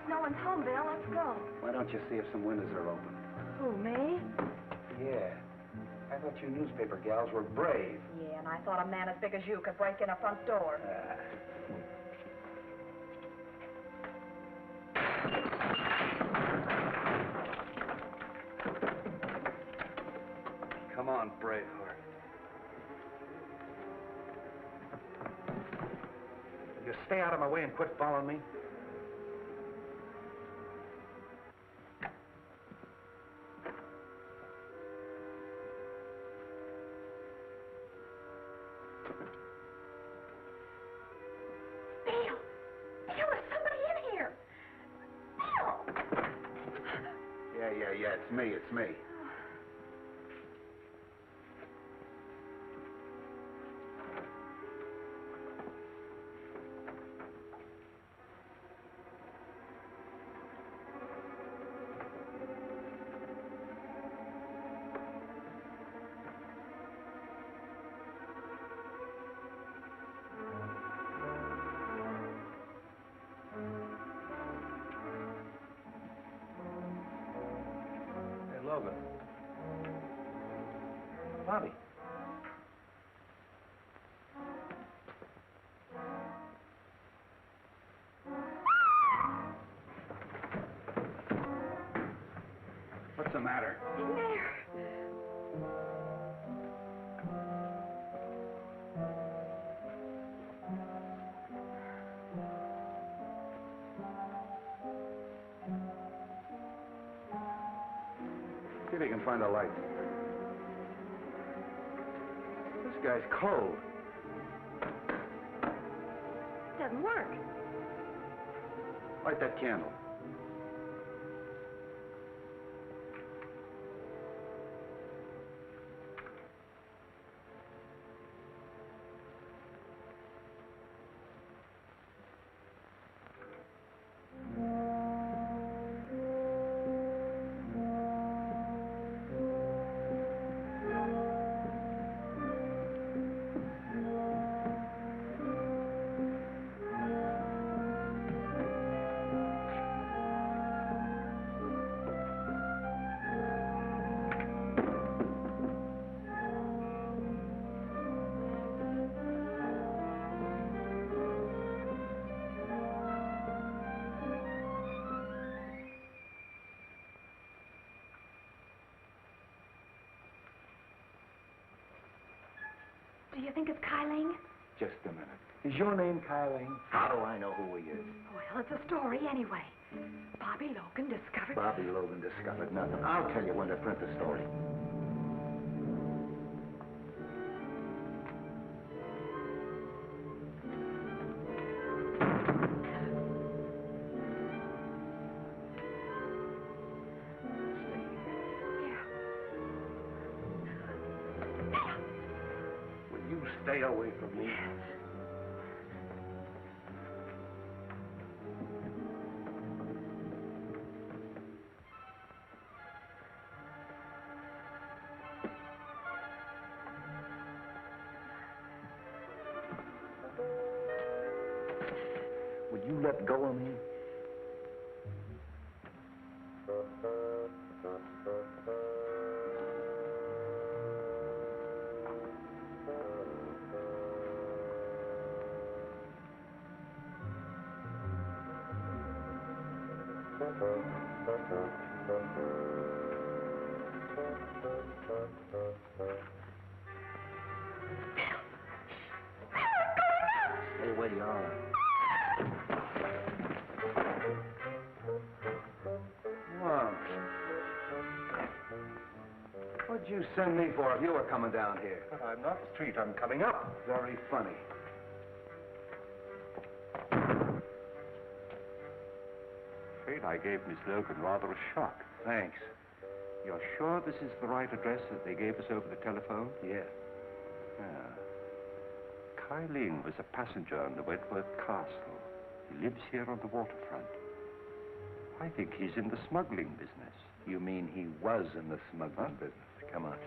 No one's home, Bill. Let's go. Why don't you see if some windows are open? Who, me? Yeah. I thought you newspaper gals were brave. Yeah, and I thought a man as big as you could break in a front door. Come on, Braveheart. You stay out of my way and quit following me. It's me. Logan. Bobby. What's the matter? In there. See if you can find a light. This guy's cold. Doesn't work. Light that candle. Do you think it's Kyling? Just a minute. Is your name Kyling? How do I know who he is? Well, it's a story anyway. Bobby Logan discovered... Bobby Logan discovered nothing. I'll tell you when to print the story. Stay away from me. Will you let go of me? Stay where you are. Wong. What'd you send me for if you were coming down here? But I'm not Street. I'm coming up. Very funny. Afraid I gave Miss Logan rather a shock. Thanks. You're sure this is the right address that they gave us over the telephone? Yeah. Kai Ling was a passenger on the Wentworth Castle. He lives here on the waterfront. I think he's in the smuggling business. You mean he was in the smuggling business? Come on.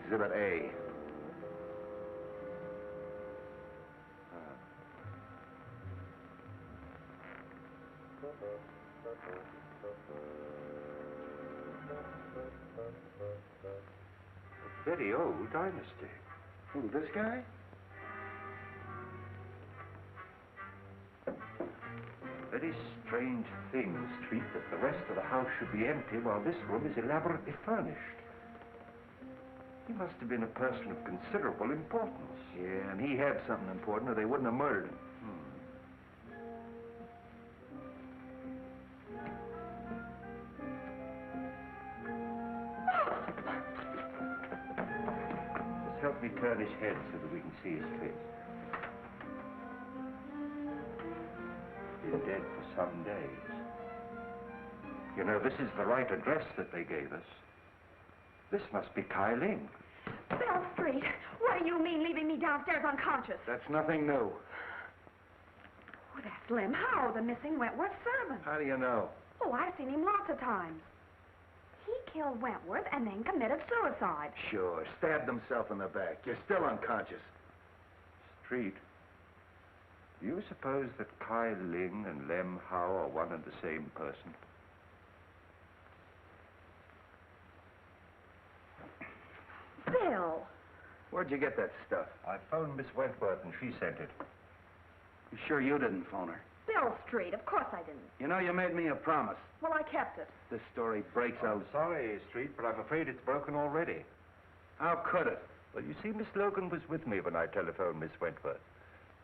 Exhibit A. A very old dynasty. Who, this guy? Very strange thing, Street, that the rest of the house should be empty while this room is elaborately furnished. He must have been a person of considerable importance. Yeah, and he had something important or they wouldn't have murdered him. Just help me turn his head so that we can see his face. He's dead for some days. You know, this is the right address that they gave us. This must be Kai Ling. Bell Street, what do you mean leaving me downstairs unconscious? That's nothing new. Oh, that's Lem Howe, the missing Wentworth servant. How do you know? Oh, I've seen him lots of times. He killed Wentworth and then committed suicide. Sure, stabbed himself in the back. You're still unconscious. Street, do you suppose that Kai Ling and Lem Howe are one and the same person? Bill! Where'd you get that stuff? I phoned Miss Wentworth and she sent it. You sure you didn't phone her? Bill Street. Of course I didn't. You know, you made me a promise. Well, I kept it. This story breaks I'm out. sorry, Street, but I'm afraid it's broken already. How could it? Well, you see, Miss Logan was with me when I telephoned Miss Wentworth.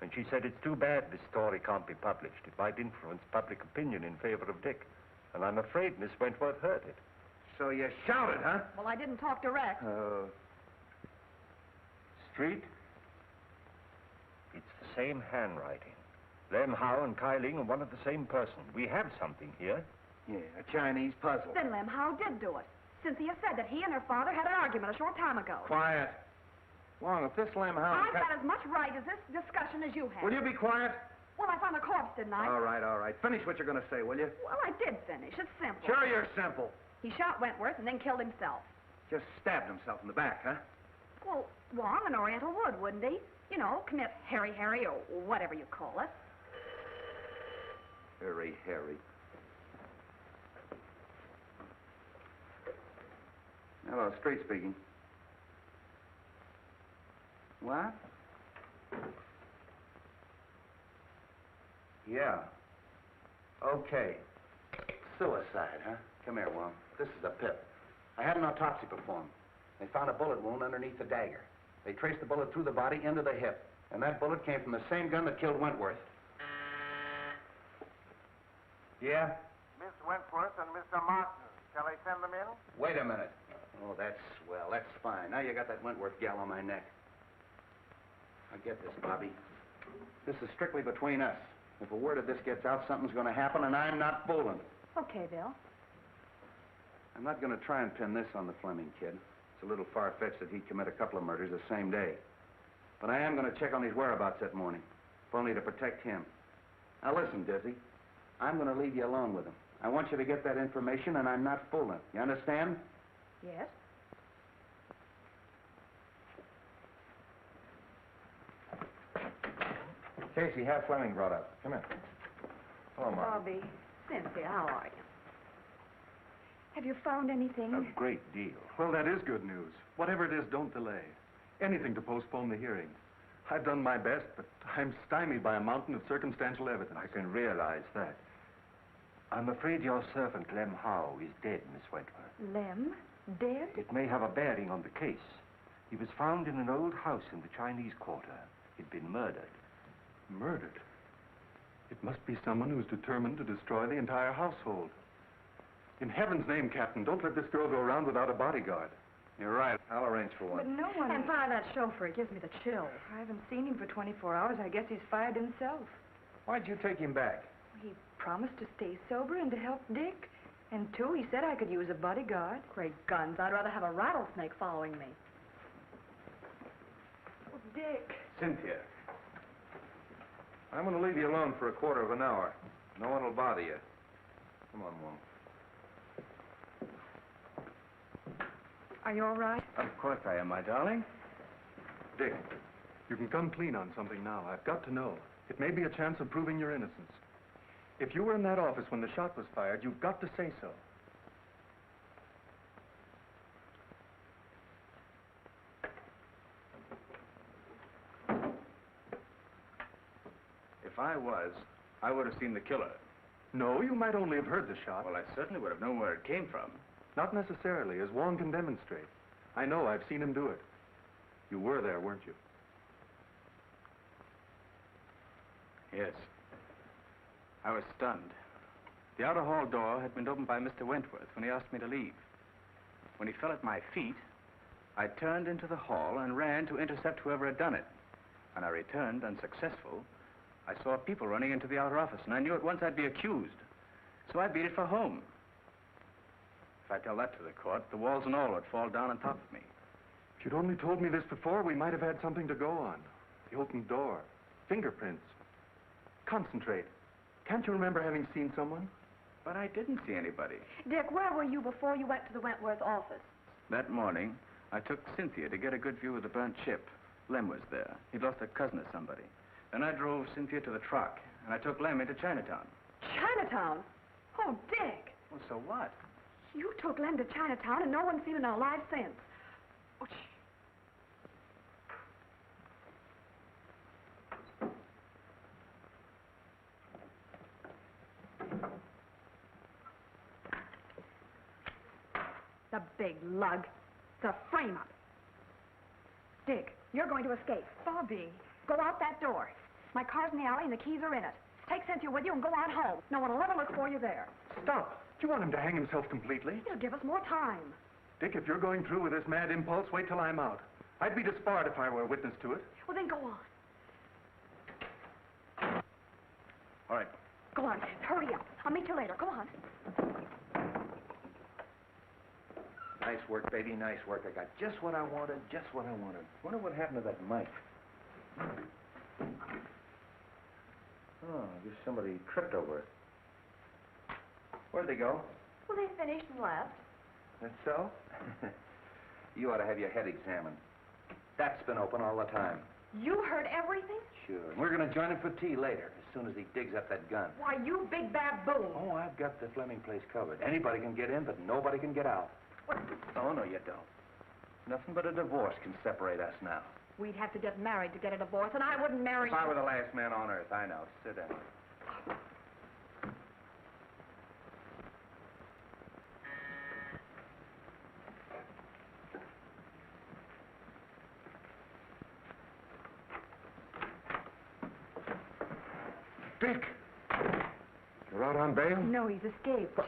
And she said it's too bad this story can't be published. It might influence public opinion in favor of Dick. And I'm afraid Miss Wentworth heard it. So you shouted, huh? Well, I didn't talk direct. Street? It's the same handwriting. Lem Howe and Kai Ling are one of the same person. We have something here. Yeah, a Chinese puzzle. Then Lem Howe did do it. Cynthia said that he and her father had an argument a short time ago. Quiet. Wong, if this Lem Howe... I've got as much right as this discussion as you have. Will you be quiet? Well, I found the corpse, didn't I? All right. Finish what you're going to say, will you? Well, I did finish. It's simple. Sure you're simple. He shot Wentworth and then killed himself. Just stabbed himself in the back, huh? Well, Wong, an Oriental would, wouldn't he? You know, commit Harry or whatever you call it. Harry. Hello, Street speaking. What? Yeah. Okay. Suicide, huh? Come here, Wong. This is a pip. I had an autopsy performed. They found a bullet wound underneath the dagger. They traced the bullet through the body into the hip. And that bullet came from the same gun that killed Wentworth. Yeah? Miss Wentworth and Mr. Martin. Shall I send them in? Wait a minute. Oh, that's swell. That's fine. Now you got that Wentworth gal on my neck. Now get this, Bobby. This is strictly between us. If a word of this gets out, something's going to happen, and I'm not fooling. Okay, Bill. I'm not going to try and pin this on the Fleming kid. It's a little far-fetched that he'd commit a couple of murders the same day. But I am going to check on his whereabouts that morning, if only to protect him. Now listen, Dizzy. I'm going to leave you alone with him. I want you to get that information, and I'm not fooling. You understand? Yes? Casey, have Fleming brought up. Come in. Hello, Mark. Bobby, Cynthia, how are you? Have you found anything? A great deal. Well, that is good news. Whatever it is, don't delay. Anything to postpone the hearing. I've done my best, but I'm stymied by a mountain of circumstantial evidence. I can realize that. I'm afraid your servant, Lem Howe, is dead, Miss Wentworth. Lem? Dead? It may have a bearing on the case. He was found in an old house in the Chinese Quarter. He'd been murdered. Murdered? It must be someone who's determined to destroy the entire household. In heaven's name, Captain, don't let this girl go around without a bodyguard. You're right. I'll arrange for one. But no one... And fire that chauffeur. It gives me the chills. I haven't seen him for 24 hours. I guess he's fired himself. Why'd you take him back? He promised to stay sober and to help Dick. And two, he said I could use a bodyguard. Great guns. I'd rather have a rattlesnake following me. Oh, Dick. Cynthia. I'm going to leave you alone for a quarter of an hour. No one will bother you. Come on, Wong. Are you all right? Of course I am, my darling. Dick, you can come clean on something now. I've got to know. It may be a chance of proving your innocence. If you were in that office when the shot was fired, you've got to say so. If I was, I would have seen the killer. No, you might only have heard the shot. Well, I certainly would have known where it came from. Not necessarily, as Wong can demonstrate. I know, I've seen him do it. You were there, weren't you? Yes. I was stunned. The outer hall door had been opened by Mr. Wentworth when he asked me to leave. When he fell at my feet, I turned into the hall and ran to intercept whoever had done it. When I returned, unsuccessful, I saw people running into the outer office, and I knew at once I'd be accused. So I beat it for home. If I tell that to the court, the walls and all would fall down on top of me. If you'd only told me this before, we might have had something to go on. The open door, fingerprints. Concentrate. Can't you remember having seen someone? But I didn't see anybody. Dick, where were you before you went to the Wentworth office? That morning, I took Cynthia to get a good view of the burnt ship. Lem was there. He'd lost a cousin or somebody. Then I drove Cynthia to the truck, and I took Lem into Chinatown. Chinatown? Oh, Dick. Well, so what? You took Lem to Chinatown, and no one's seen him alive since. Oh, The big lug. It's a frame-up. Dick, you're going to escape. Bobby. Go out that door. My car's in the alley and the keys are in it. Take Cynthia with you and go on home. No one will ever look for you there. Stop. Do you want him to hang himself completely? It'll give us more time. Dick, if you're going through with this mad impulse, wait till I'm out. I'd be disbarred if I were a witness to it. Well, then go on. All right. Go on. Hurry up. I'll meet you later. Go on. Nice work, baby, nice work. I got just what I wanted, just what I wanted. Wonder what happened to that mic. Oh, I guess somebody tripped over it. Where'd they go? Well, they finished and left. That's so? You ought to have your head examined. That's been open all the time. You heard everything? Sure. And we're going to join him for tea later, as soon as he digs up that gun. Why, you big baboon. Oh, I've got the Fleming place covered. Anybody can get in, but nobody can get out. What? Oh, no, you don't. Nothing but a divorce can separate us now. We'd have to get married to get a divorce, and I wouldn't marry If I were the last man on earth, I know. Sit down. Dick! You're out on bail? No, he's escaped.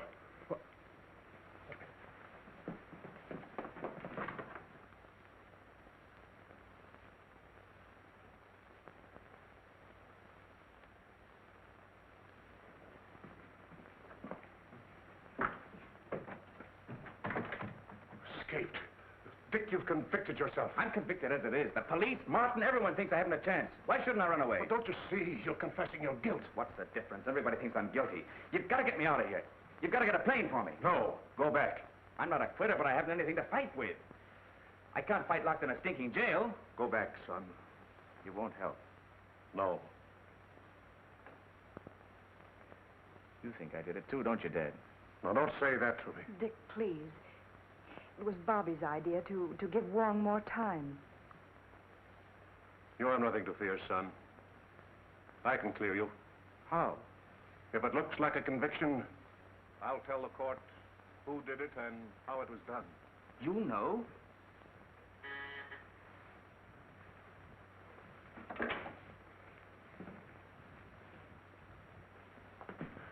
Escaped. Dick, you've convicted yourself. I'm convicted as it is. The police, Martin, everyone thinks I haven't a chance. Why shouldn't I run away? Well, don't you see? You're confessing your guilt. What's the difference? Everybody thinks I'm guilty. You've got to get me out of here. You've got to get a plane for me. No, go back. I'm not a quitter, but I haven't anything to fight with. I can't fight locked in a stinking jail. Go back, son. You won't help. No. You think I did it too, don't you, Dad? Now, don't say that to me. Dick, please. It was Bobby's idea to give Wong more time. You have nothing to fear, son. I can clear you. How? If it looks like a conviction, I'll tell the court who did it and how it was done. You know?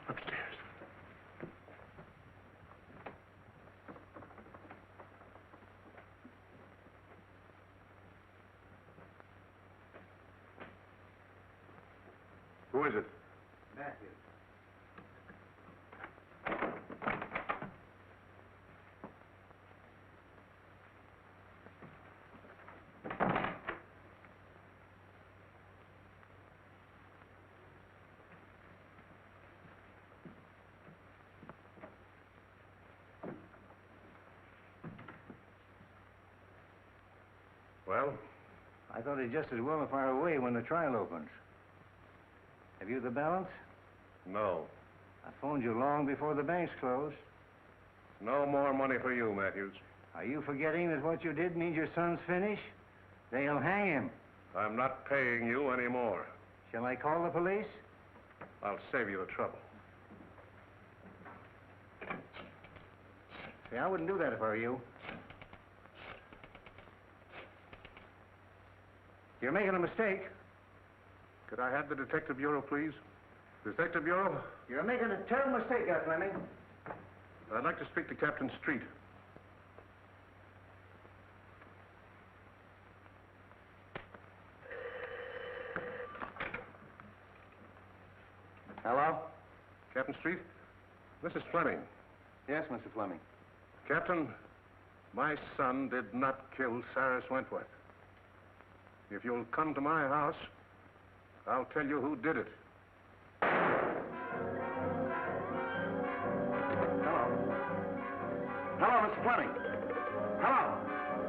Upstairs. Who is it? Matthew. Well? I thought he'd just as well fire away when the trial opens. Have you the balance? No. I phoned you long before the banks closed. No more money for you, Matthews. Are you forgetting that what you did means your son's finished? They'll hang him. I'm not paying you anymore. Shall I call the police? I'll save you the trouble. See, I wouldn't do that if I were you. You're making a mistake. Could I have the Detective Bureau, please? Detective Bureau? You're making a terrible mistake, Fleming. I'd like to speak to Captain Street. Hello? Captain Street? This is Fleming. Yes, Mr. Fleming. Captain, my son did not kill Cyrus Wentworth. If you'll come to my house, I'll tell you who did it. Hello, Mr. Fleming. Hello.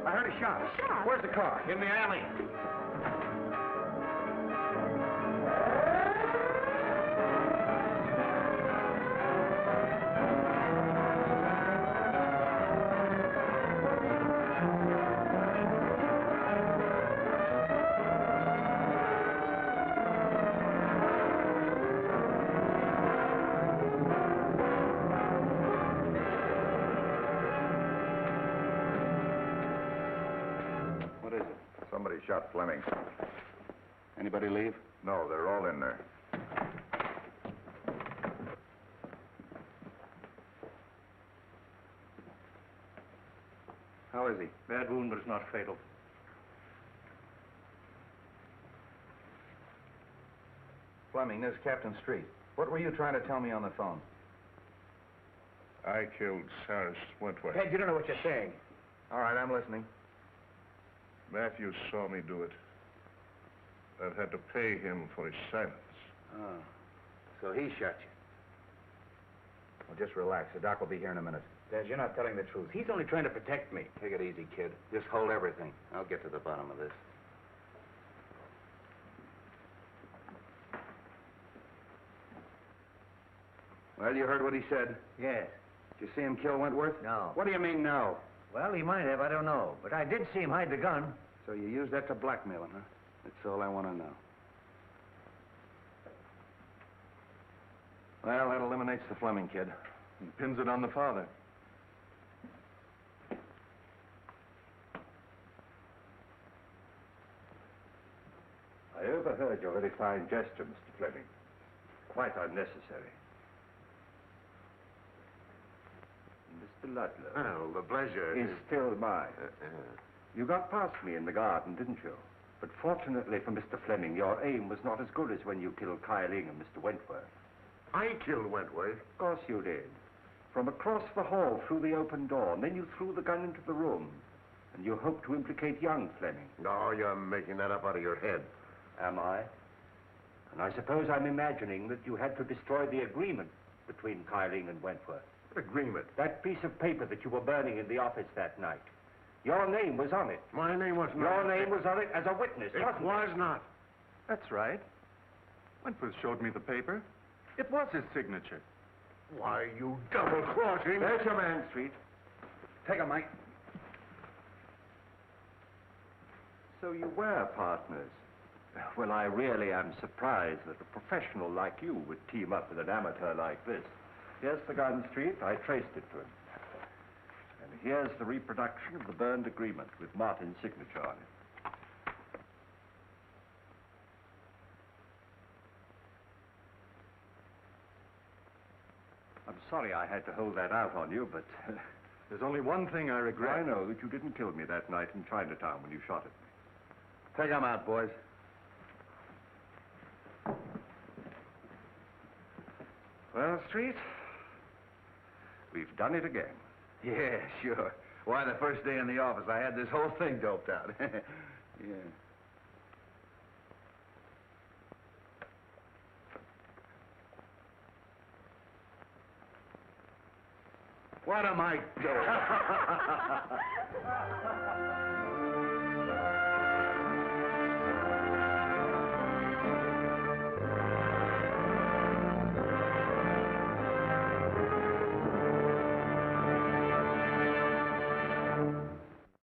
I heard a shot. A shot? Where's the car? In the alley. shot Fleming. Anybody leave? No, they're all in there. How is he? Bad wound, but it's not fatal. Fleming, this is Captain Street. What were you trying to tell me on the phone? I killed Cyrus Wentworth. Ted, you don't know what you're saying. All right, I'm listening. Matthews saw me do it. I've had to pay him for his silence. Oh. So he shot you. Well, just relax. The doc will be here in a minute. Ted, you're not telling the truth. He's only trying to protect me. Take it easy, kid. Just hold everything. I'll get to the bottom of this. Well, you heard what he said? Yes. Did you see him kill Wentworth? No. What do you mean, no? Well, he might have, I don't know. But I did see him hide the gun. So you used that to blackmail him, huh? That's all I want to know. Well, that eliminates the Fleming kid. And pins it on the father. I overheard your very fine gesture, Mr. Fleming. Quite unnecessary. Mr. Ludlow. Well, the pleasure is still mine. You got past me in the garden, didn't you? But fortunately for Mr. Fleming, your aim was not as good as when you killed Kyling and Mr. Wentworth. I killed Wentworth. Of course you did. From across the hall through the open door, and then you threw the gun into the room. And you hoped to implicate young Fleming. No, you're making that up out of your head. Am I? And I suppose I'm imagining that you had to destroy the agreement between Kyling and Wentworth. What agreement? That piece of paper that you were burning in the office that night. Your name was on it. My name was not. Your name was on it as a witness, wasn't it? was not. That's right. Wentworth showed me the paper. It was his signature. Why, you double-crossing... There's your man, Street. Take him, Mike. So you were partners. Well, I really am surprised that a professional like you would team up with an amateur like this. Here's the gun, Street. I traced it to him. And here's the reproduction of the burned agreement with Martin's signature on it. I'm sorry I had to hold that out on you, but... There's only one thing I regret. I know that you didn't kill me that night in Chinatown when you shot at me. Take him out, boys. Well, Street, we've done it again. Yeah, sure. Why, the first day in the office, I had this whole thing doped out. Yeah. What am I doing?